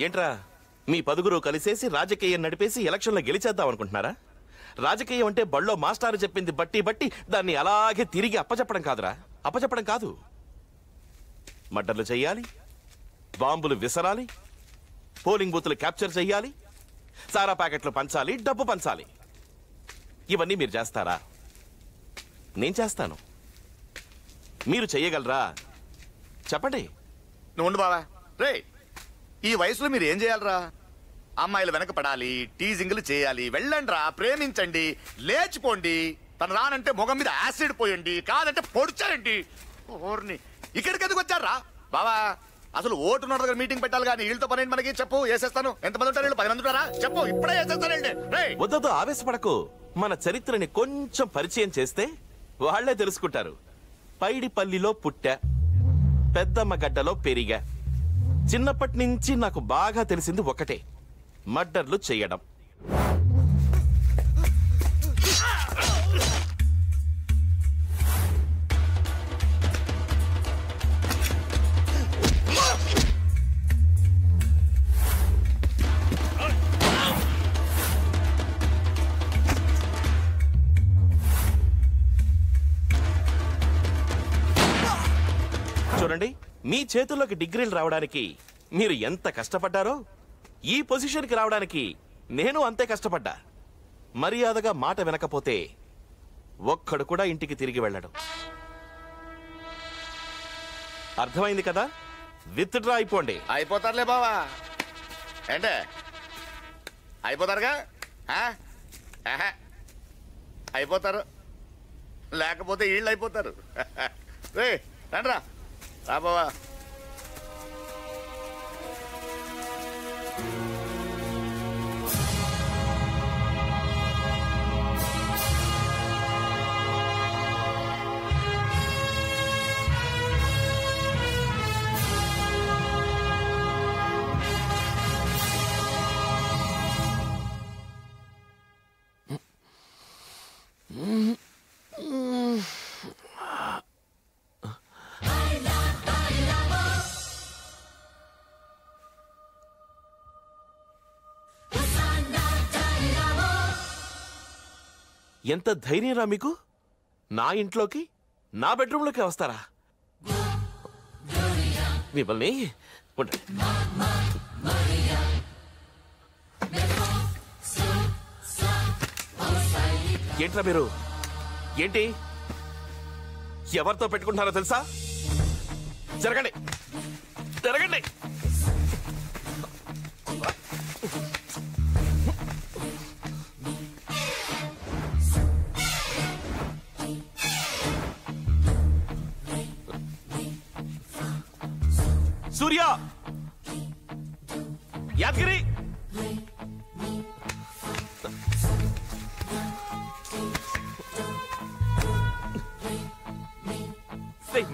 ఏంట్రా మీ పదుగురు కలిసేసి రాజకీయం నడిపేసి ఎలక్షన్లో గెలిచేద్దాం అనుకుంటున్నారా? రాజకీయం అంటే బళ్ళో మాస్టారు చెప్పింది బట్టి బట్టి దాన్ని అలాగే తిరిగి అప్పచెప్పడం కాదురా. అప్పచెప్పడం కాదు, మర్డర్లు చెయ్యాలి, బాంబులు విసరాలి, పోలింగ్ బూతులు క్యాప్చర్ చెయ్యాలి, సారా ప్యాకెట్లు పంచాలి, డబ్బు పంచాలి. ఇవన్నీ మీరు చేస్తారా? నేను చేస్తాను. మీరు చెయ్యగలరా? చెప్పండి. నువ్వు బావా రే, ఈ వయసులో మీరు ఏం చేయాలరా? అమ్మాయిలు వెనక పడాలి, టీజింగ్లు చేయాలి. వెళ్ళండి రా, ప్రేమించండి, లేచిపోండి. తను రానంటే మొగం మీద యాసిడ్ పోయండి, కాదంటే పొడిచాయండి. ఓర్ని ఇక్కడికి ఎందుకు వచ్చారా బావా? అసలు ఓటు ఉన్న దగ్గర మీటింగ్ పెట్టాలి కానీ వీళ్ళతో పని మనకి చెప్పు. వేసేస్తాను. ఎంతమంది ఉంటారు? 10 మంది ఉంటారా? చెప్పు, ఇప్పుడే వేసేస్తానండి. వద్దు, ఆవేశపడకు. మన చరిత్రని కొంచెం పరిచయం చేస్తే వాళ్లే తెలుసుకుంటారు. పైడిపల్లిలో పుట్టా, పెద్దమ్మ గడ్డలో పెరిగా. చిన్నప్పటి నుంచి నాకు బాగా తెలిసింది ఒకటే, మర్డర్లు చేయడం. చూడండి, మీ చేతుల్లోకి డిగ్రీలు రావడానికి మీరు ఎంత కష్టపడ్డారో ఈ పొజిషన్కి రావడానికి నేను అంతే కష్టపడ్డా. మర్యాదగా మాట వినకపోతే ఒక్కడు కూడా ఇంటికి తిరిగి వెళ్ళడు. అర్థమైంది కదా? విత్ డ్రా అయిపోండి. అయిపోతారులే బావా. ఏంటే అయిపోతారుగా? అయిపోతారు, లేకపోతే వీళ్ళు అయిపోతారు. రే రండ్రా, రా బావా. ఎంత ధైర్యంరా మీకు? నా ఇంట్లోకి, నా బెడ్రూమ్లోకి వస్తారా? మిమ్మల్ని ఏంట్రా మీరు? ఏంటి ఎవరితో పెట్టుకుంటున్నారో తెలుసా? జరగండి, జరగండి. సూర్య, యాదగిరి,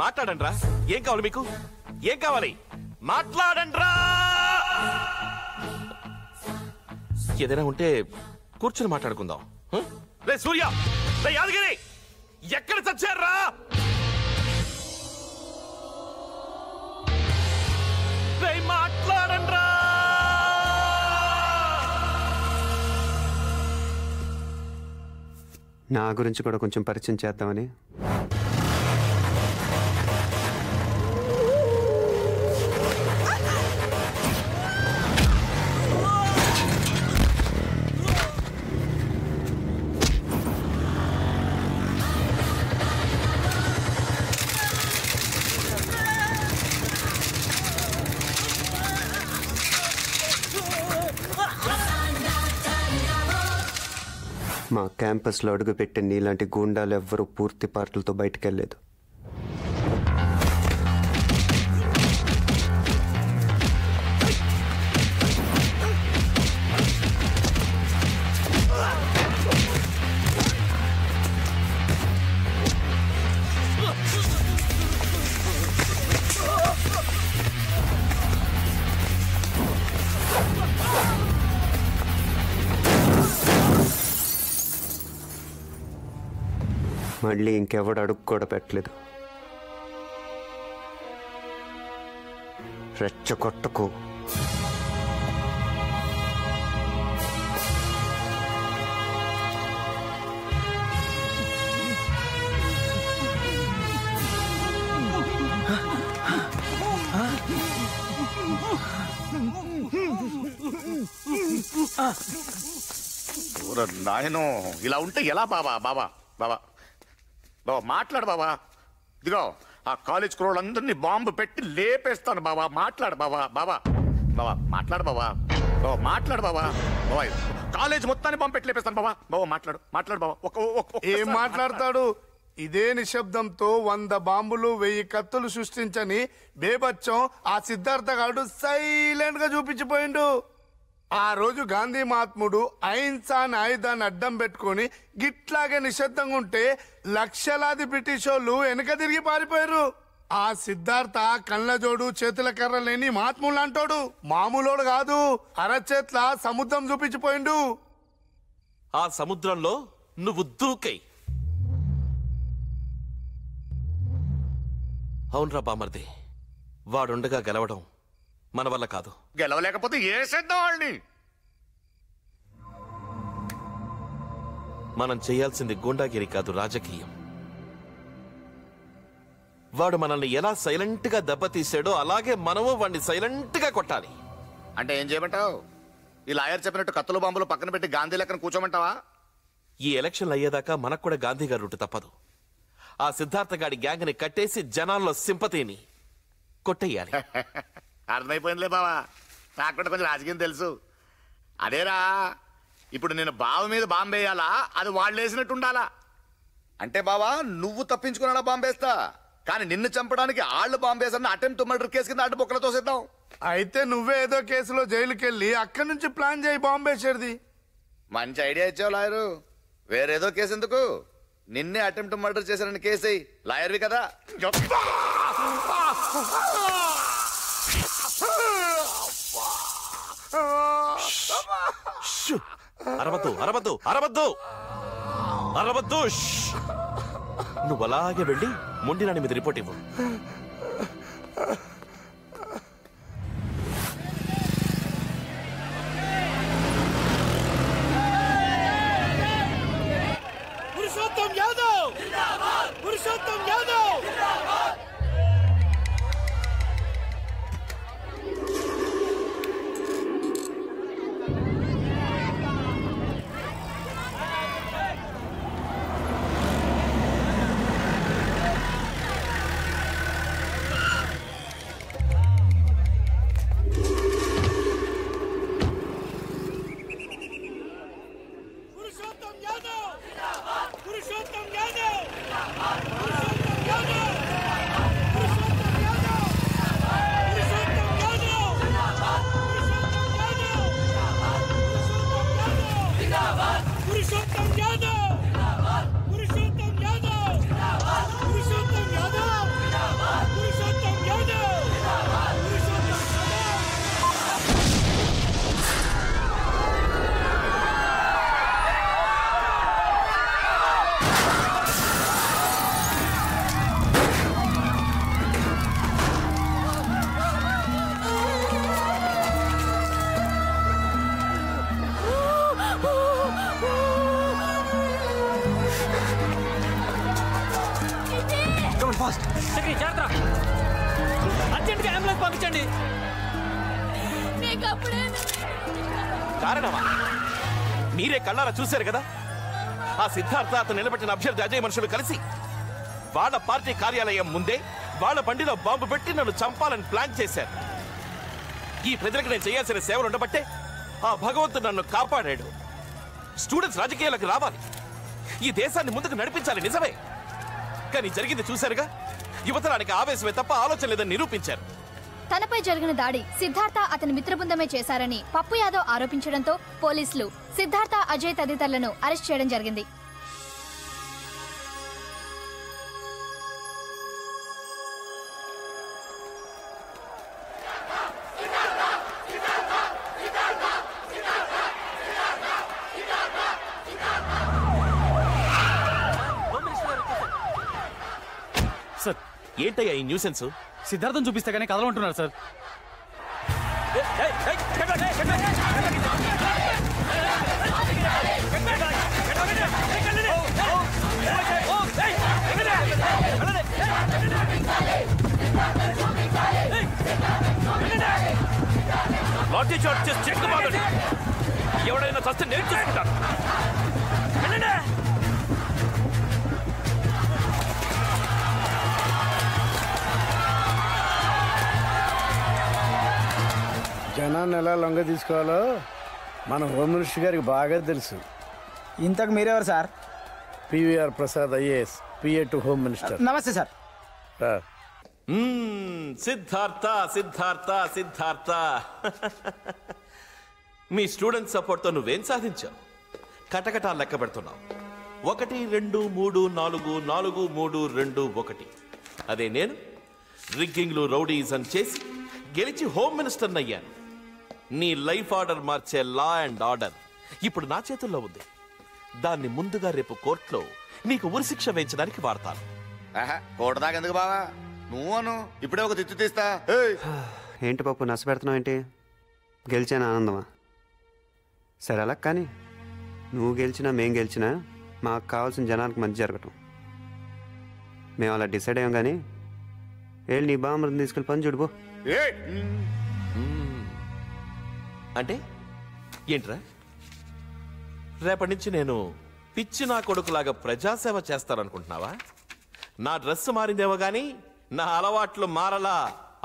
మాట్లాడండి రా. ఏం కావాలి మీకు? ఏం కావాలి? మాట్లాడండి రా. ఏదైనా ఉంటే కూర్చుని మాట్లాడుకుందాం. రే సూర్య, రే యాదగిరి, ఎక్కడ చచ్చారా? మాట్లాడండి రా. నా గురించి కూడా కొంచెం పరిచయం చేద్దామని. మా క్యాంపస్లో అడుగుపెట్టే నీలాంటి గూండాలు ఎవ్వరూ పూర్తి పార్టీలతో బయటకు వెళ్ళలేదు. మళ్ళీ ఇంకెవడు అడుగు కూడా పెట్టలేదు. రెచ్చగొట్టకు. నాయనో ఇలా ఉంటే ఎలా బాబా బాబా బాబా బాబా మాట్లాడు బాబా. ఇదిగో ఆ కాలేజ్ కుర్రోళ్ళందరినీ బాంబు పెట్టి లేపేస్తాను బాబా. మాట్లాడు బాబా బాబా బాబా మాట్లాడు బాబా బాబా మాట్లాడు బాబా బాబా. కాలేజ్ మొత్తాన్ని బాంబు పెట్టి లేపేస్తాను బాబా బాబా మాట్లాడు మాట్లాడు బాబా. ఏం మాట్లాడతాడు? ఇదే నిశ్శబ్దంతో 100 బాంబులు 1000 కత్తులు సృష్టించని బేబచ్చం ఆ సిద్ధార్థ గాడు సైలెంట్ గా చూపించిపోయిండు. ఆ రోజు గాంధీ మహాత్ముడు అహింస అనే ఆయుధాన్ని అడ్డం పెట్టుకుని గిట్లాగే నిశ్శబ్దంగా ఉంటే లక్షలాది బ్రిటిష్ వాళ్ళు వెనక తిరిగి పారిపోయారు. ఆ సిద్ధార్థ కళ్ళజోడు చేతుల కర్ర లేని మహాత్ములు అంటాడు. మామూలోడు కాదు, అరచేట్ల సముద్రం చూపించిపోయిండు. ఆ సముద్రంలో నువ్వు దూకై. అవునరా బామర్ది, వాడుండగా గెలవడం మన వల్ల కాదు. గెలవలేకపోతే ఏసేద్దాం వాళ్ళని. మనం చేయాల్సింది గూండాగిరి కాదు, రాజకీయం. వాడు మనల్ని ఎలా సైలెంట్ గా దెబ్బతీసాడో అలాగే మనము వాడిని సైలెంట్ గా కొట్టాలి. అంటే ఏం చేయమంటావు? ఈ లాయర్ చెప్పినట్టు కత్తులు బాంబులు పక్కన పెట్టి గాంధీ లెక్కన కూర్చోమంటావా? ఈ ఎలక్షన్లు అయ్యేదాకా మనకు కూడా గాంధీ గారి రూటు తప్పదు. ఆ సిద్ధార్థ గాడి గ్యాంగ్ ని కట్టేసి జనాల్లో సింపతిని కొట్టేయాలి. అర్థమైపోయిందిలే బావా, నాకు కూడా కొంచెం రాజకీయం తెలుసు. అదేరా, ఇప్పుడు నేను బావ మీద బాంబేయాలా, అది వాళ్ళు వేసినట్టు ఉండాలా? అంటే బావా నువ్వు తప్పించుకున్నా బాంబేస్తా, కానీ నిన్ను చంపడానికి ఆళ్లు బాంబేసన్న అటెంప్ట్ మర్డర్ కేసు కింద అడ్డు బొక్కలతో సిద్ధం. అయితే నువ్వే ఏదో కేసులో జైలుకి వెళ్ళి అక్కడి నుంచి ప్లాన్ చేయి బాంబేసేది. మంచి ఐడియా ఇచ్చావు లాయరు. వేరేదో కేసు ఎందుకు, నిన్నే అటెంప్ట్ మర్డర్ చేశారని కేసు లాయర్వి కదా. అరవద్దు అరవద్దు అరవద్దు అరవద్దు. నువ్వు అలాగే వెళ్ళి మొండినాని మీద రిపోర్ట్ ఇవ్వు. పురుషోత్తం యాదవ్, పురుషోత్తం యాదవ్. అర్జెంట్గా అంబులెన్స్ పంపించండి. కారణమా? మీరే కళ్ళారా చూశారు కదా, ఆ సిద్ధార్థ అతను నిలబెట్టిన అభ్యర్థి అజయ్ మనుషులు కలిసి వాళ్ళ పార్టీ కార్యాలయం ముందే వాళ్ళ బండిలో బాంబు పెట్టి నన్ను చంపాలని ప్లాన్ చేశారు. ఈ ప్రజలకు నేను చేయాల్సిన సేవలు ఉండబట్టే ఆ భగవంతుడు నన్ను కాపాడాడు. స్టూడెంట్స్ రాజకీయాలకు రావాలి, ఈ దేశాన్ని ముందుకు నడిపించాలి, నిజమే. కానీ జరిగింది చూశారుగా, యువతరానికి ఆవేశమే తప్ప ఆలోచన లేదని నిరూపించారు. తనపై జరిగిన దాడి సిద్ధార్థ అతని మిత్రబృందమే చేశారని పప్పు యాదవ్ ఆరోపించడంతో పోలీసులు సిద్ధార్థ, అజయ్ తదితరులను అరెస్ట్ చేయడం జరిగింది. సార్, ఏంటయ్యా ఈ న్యూసెన్స్? సిద్ధార్థం చూపిస్తే కానీ కదలంటున్నారు సార్. లాఠీ చార్జ్ చేసి చెక్ బాగండి. ఎవడైనా చస్తే నేను చూసుకుంటాను. వెళ్ళండి. జనాన్ని ఎలా లొంగ తీసుకోవాలో మన హోమ్ మినిస్టర్ గారికి బాగా తెలుసు. ఇంతకు మీరెవరు sir? PVR Prasad IAS, PA to home minister. నమస్తే సార్. సిద్ధార్థ సిద్ధార్థ సిద్ధార్థ మీ స్టూడెంట్ సపోర్ట్ తో నువ్వేం సాధించావు? కటకటా లెక్క పెడుతున్నావు. 1 2 3 4 4 3 2 1. అదే నేను రిగ్గింగ్లు రౌడీజం చేసి గెలిచి హోమ్ మినిస్టర్ అయ్యాను. నీ లైఫ్ ఆర్డర్ మార్చే లా అండ్ ఆర్డర్ ఇప్పుడు నా చేతుల్లో ఉంది. దాన్ని ముందుగా రేపు కోర్టులో నీకు ఉరిశిక్ష వేయించడానికి వాడతాను. కోట దాకా ఎందుకు బావా? నువ్వు అను, ఇప్పుడే ఒక తిట్టు తీస్తా. ఏంటి పప్పు నష్టపెడుతున్నావు ఏంటి? గెలిచాను ఆనందమా? సరే అలా కానీ నువ్వు గెలిచినా మేం గెలిచినా మాకు కావాల్సిన జనానికి మంచి జరగటం. మేము అలా డిసైడ్ అయ్యాం కానీ వెళ్ళి నీ బామ్మని తీసుకెళ్ళి పని చూడుకో. అంటే ఏంట్రా? రేపటి నుంచి నేను పిచ్చి నా కొడుకులాగా ప్రజాసేవ చేస్తాననుకుంటున్నావా? నా డ్రెస్ మారిందేమో గాని నా అలవాట్లు మారలా.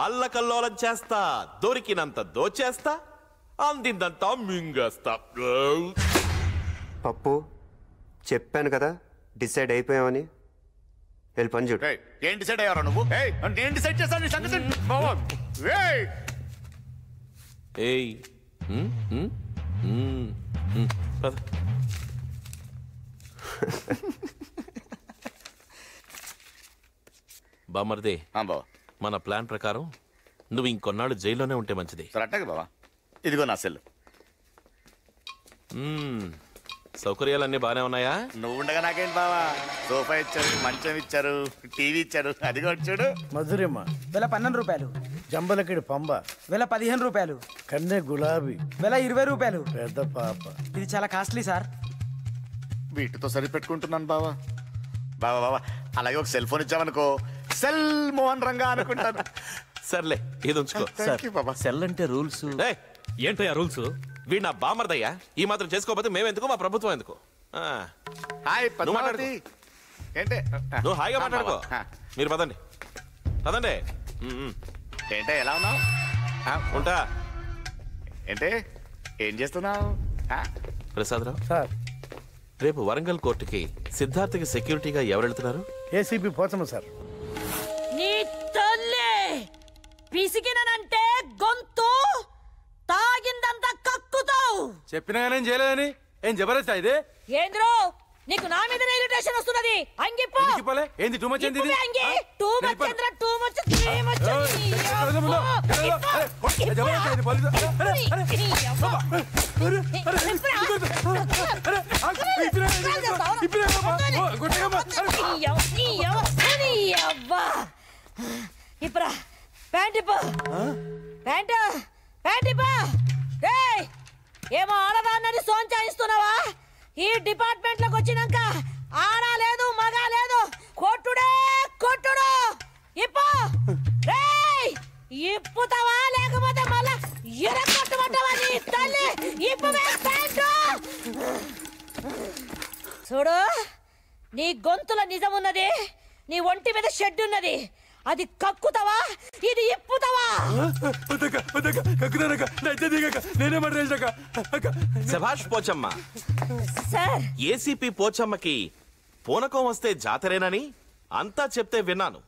అల్లకల్లోలం చేస్తా, దొరికినంత దోచేస్తా, అందిందంతా మింగేస్తా. పప్పు చెప్పాను కదా డిసైడ్ అయిపోయామని. వెళ్ళి పని చూడు. ఏం డిసైడ్ అయ్యారా నువ్వు? నేను డిసైడ్ చేస్తాను నీ సంగతి. ఏయ్ పద. బామర్దే, బావా మన ప్లాన్ ప్రకారం నువ్వు ఇంకొన్నాళ్ళు జైల్లోనే ఉంటే మంచిది. సరే అట్టగా బావా. ఇదిగో నా సెల్. సౌకర్యాలన్నీ బానే ఉన్నాయా? నువ్వు ఉండగా నాకేంటి బావా? సోఫా ఇచ్చారు, మంచం ఇచ్చారు, టీవీ ఇచ్చారు. అదిగో చూడు. మధురిమ వెల 12 రూపాయలు. జంబలకిడి పంబ వెల 15 రూపాయలు. కన్నె గులాబీ వెల 20 రూపాయలు. పెద్ద పాప. ఇది చాలా కాస్ట్లీ సార్. వీటితో సరిపెట్టుకుంటున్నాను బావా. బావా బావా అలాగే ఒక సెల్ ఫోన్ ఇచ్చావనుకో, సెల్ మోహన్ రంగా అనుకుంటాను. సర్లే, ఇది ఉంచుకో. సెల్ అంటే రూల్స్. ఏంటయ్యా రూల్స్? వీడు నా బామర్దయ్యా. ఈ మాత్రం చేసుకోకపోతే మేమెందుకు, మా ప్రభుత్వం ఎందుకు? హాయ్ నువ్వు మాట్లాడు. ఏంటే నువ్వు హాయిగా మాట్లాడుకో. మీరు పదండి పదండి. ఏంటే ఎలా ఉన్నావు? ఉంటా. ఏంటే ఏం చేస్తున్నావు? ప్రసాదరావు సార్, రేపు వరంగల్ కోర్టుకి సిద్ధార్థకి సెక్యూరిటీగా ఎవరు వెళ్తున్నారు? ACP Pochamma sir. నీ తల్లి పిసికినంటే గొంతు తాగిందంతా కక్కుతావు. చెప్పినా కానీ ఏం చేయలేదని. ఏం జబర్దస్త్ ఇది? ఏంద్రో నీకు నా మీద ఇరిటేషన్ వస్తున్నది. అంగిపో. ఏంది టూ మచ్? ఇప్పుడే అంగి. టూ మచ్ ఏంద్రా? Too much three much. ఇప్పుడా ప్యాంట్ ఇప్పు. ప్యాంటు ప్యాంట్ ఇప్పు. ఏమో ఆడదాన్నని సోంచాయిస్తున్నావా? ఈ డిపార్ట్మెంట్ లోకి వచ్చినాక ఆడా లేదు మగా లేదు, కొట్టుడే కొట్టుడు. ఇప్పు. ఇప్పుతావా లేకపోతే మళ్ళా ఎరగొట్టమంటావా? నీ తల్లి ఇప్పువే ప్యాంటు. చూడు, నీ గొంతుల నిజమున్నది, నీ ఒంటి మీద షెడ్ ఉన్నది. అది కక్కుతావా, ఇది ఇప్పుతావా? శభాష్ పోచమ్మ. సార్, ఏసీపీ పోచమ్మకి పూనకం వస్తే జాతరేనని అంతా చెప్తే విన్నాను.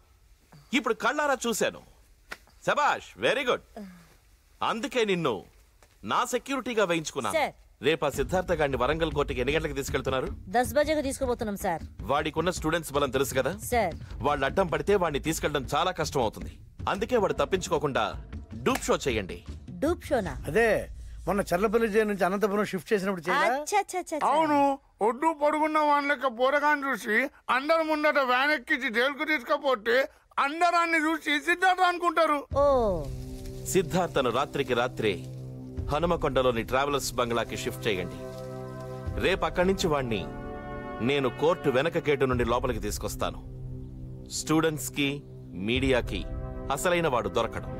ఇప్పుడు కళ్ళారా చూశాను. శభాష్, వెరీ గుడ్. అందుకే నిన్ను నా సెక్యూరిటీగా వేయించుకున్నాను. సార్. రేపా సిద్ధార్థ గారిని వరంగల్ కోర్టుకి ఎన్ని గంటలకు తీసుకెళ్తున్నారు? 10 బజేకు తీసుకుపోతున్నాం సార్. వాడికున్న స్టూడెంట్స్ బలం తెలుసు కదా సార్. వాళ్ళు అడ్డం పడితే వాడిని తీసుకెళ్ళడం చాలా కష్టం అవుతుంది. అందుకే వాడు తప్పించుకోకుండా డూప్ షో చేయండి. డూప్ షోనా? అదే మొన్న చర్లపల్లి జైలు నుంచి అనంతపురం షిఫ్ట్ చేసినప్పుడు చేయగా. అవును, ఒడ్డు పొడుగున్న వాళ్ళకి పోరగాన్ని చూసి అందరు ముందట వ్యాన్ ఎక్కించి జైలుకు తీసుకపోతే అందరాన్ని చూసి సిద్ధార్థ అనుకుంటారు. ఓ, సిద్ధార్థను రాత్రికి రాత్రే హనుమకొండలోని ట్రావెలర్స్ బంగ్లాకి షిఫ్ట్ చేయండి. రేపు అక్కడి నుంచి వాణ్ణి నేను కోర్టు వెనక గేటు నుండి లోపలికి తీసుకొస్తాను. స్టూడెంట్స్ కి మీడియాకి అసలైన వాడు దొరకడం.